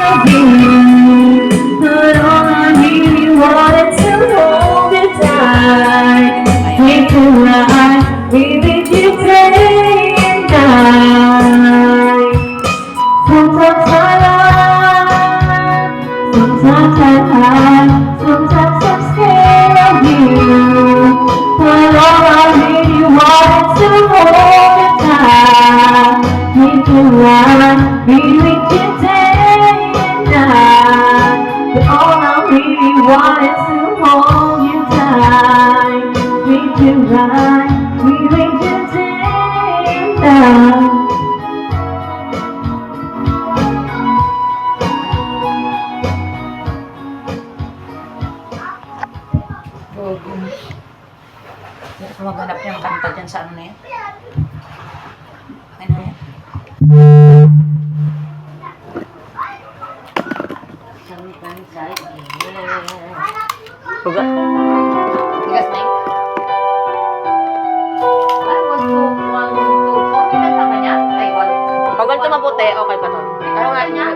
of you. But all I really wanted to hold you tight. Make you right, be with you day and night. Sometimes I lie, sometimes I hide, sometimes I'm scared of you. But all I really wanted to hold you tight. Make you right, be with you day and night. But all I really wanted to hold you tight. Make you right, be with you day and night. Hindi ko maghanap yung kanta dyan sa ano na yan. Ano yan? Huga. Tigas na yun. Ay, 1, 2, 1, 2, 4. Kinanta ba niya? Ay, 1. Pag ganito mabuti, okay pa to. Ano nga niya?